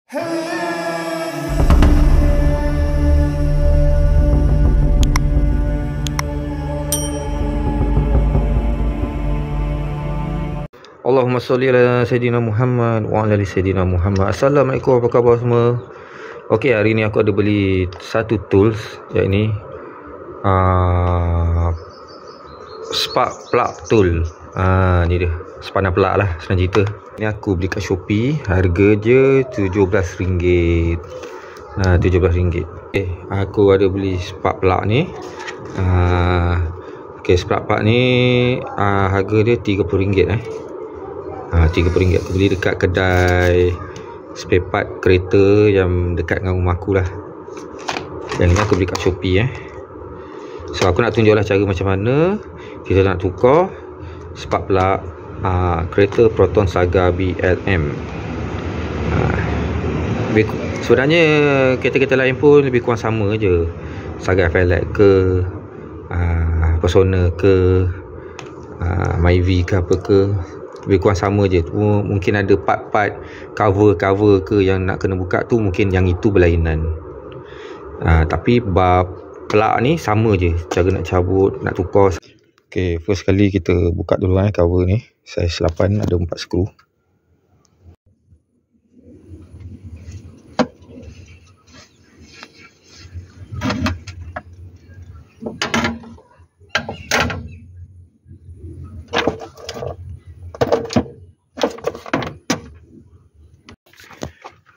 Allahumma salli ala Sayyidina Muhammad wa ala ali Sayyidina Muhammad. Assalamualaikum, apa khabar semua? Okey, hari ni aku ada beli satu tools, iaitu spark plug tool. Ni dia, sepadan plug lah senang cerita. Ni aku beli kat Shopee, harga je RM17. RM17. Okey, aku ada beli spark plug ni. Okey, spark plug ni harga dia RM30 RM30. Aku beli dekat kedai spare part kereta yang dekat dengan rumah aku lah. Yang ni aku beli kat Shopee So aku nak tunjuk lah cara macam mana kita nak tukar spark plug kereta Proton Saga BLM. Sebenarnya kereta-kereta lain pun lebih kurang sama je. Saga FLX ke, Persona ke, Myvi ke apa ke, lebih kurang sama je. Mungkin ada part-part cover ke yang nak kena buka tu, mungkin yang itu berlainan. Tapi bab plug ni sama je, cara nak cabut, nak tukar. Okay, first kali kita buka dulu cover ni. Saiz 8, ada 4 skru.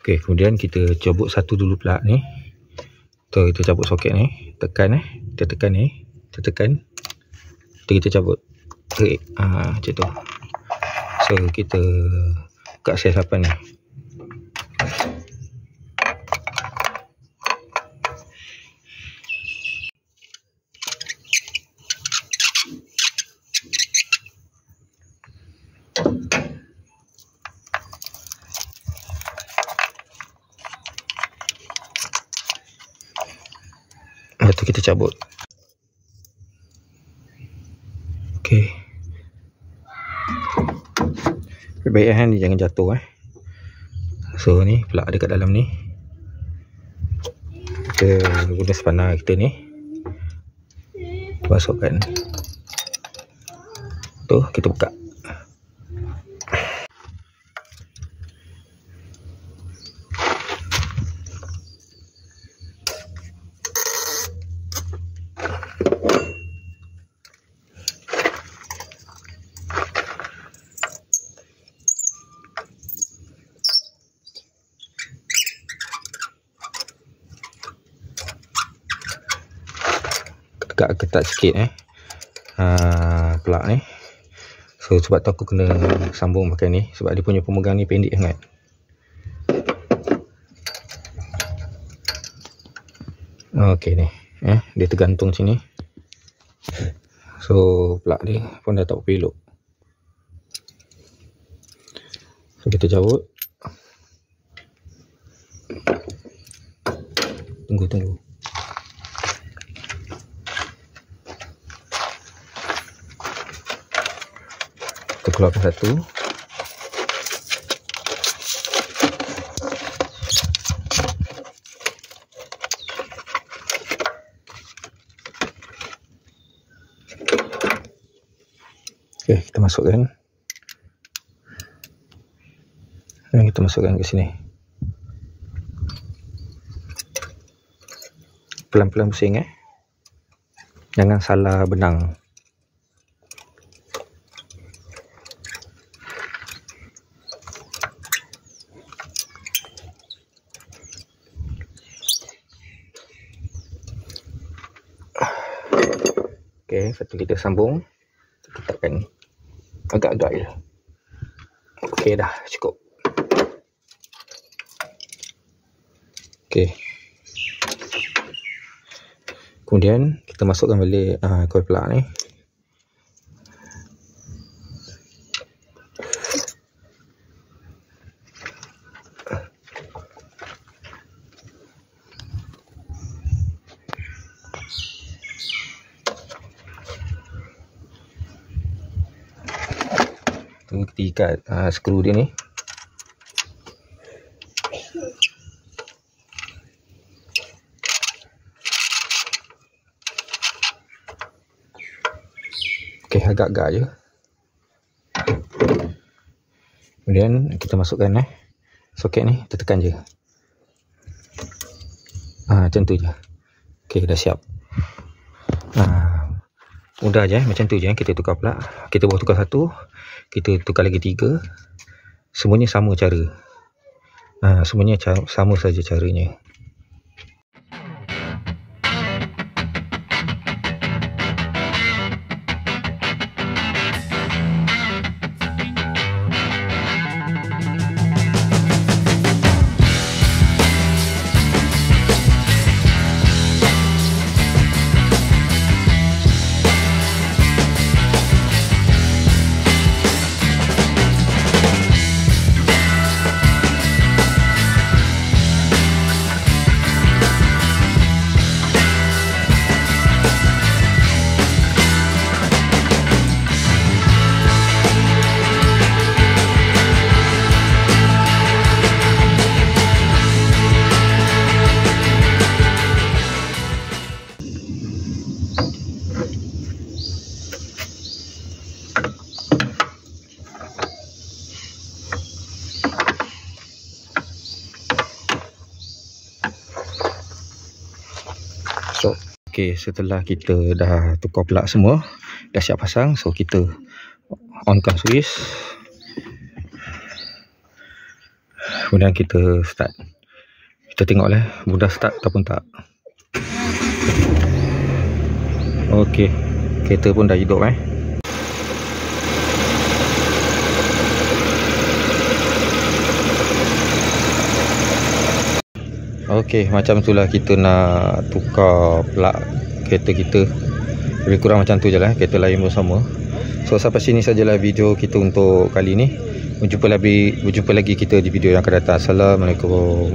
Okey, kemudian kita cabut satu dulu plug ni. Kita cabut soket ni, tekan kita tekan ni, kita tekan. Kita cabut. Macam tu. So kita buka saiz 8 ni. Lepas tu kita cabut. Okey. Baik ni jangan jatuh So ni plug ada kat dalam ni. Kita guna spanner kita ni. Masukkan. Tu kita buka. Agak ketat sikit plug ni. So sebab tu aku kena sambung pakai ni, sebab dia punya pemegang ni pendek sangat. Okey ni, dia tergantung sini. So plug ni pun dah tak berapa elok. So kita cabut. Tunggu. Kita keluarkan satu. Okey, kita masukkan. Dan kita masukkan ke sini. Pelan-pelan pusing Jangan salah benang. Okey, lepas tu kita sambung. Kita tekan agak-agak je. Okey dah, cukup. Okey. Kemudian kita masukkan balik coil plug ni. Tu kita ikat skru dia ni. Okey, agak-agak je. Kemudian kita masukkan soket ni, kita tekan je. Macam tu je. Okey, dah siap. Mudah je, macam tu je. Kita tukar pula. Kita baru tukar satu, kita tukar lagi 3. Semuanya sama cara. Semuanya sama saja caranya. Okey, setelah kita dah tukar plug semua, dah siap pasang, so kita onkan switch. Kemudian kita start. Kita tengoklah mudah start ataupun tak. Okey, kereta pun dah hidup Okey, macam itulah kita nak tukar plug kereta kita. Lebih kurang macam tu je lah, kereta lain pun sama. So sampai sini sajalah video kita untuk kali ni. Berjumpa lagi kita di video yang akan datang. Assalamualaikum.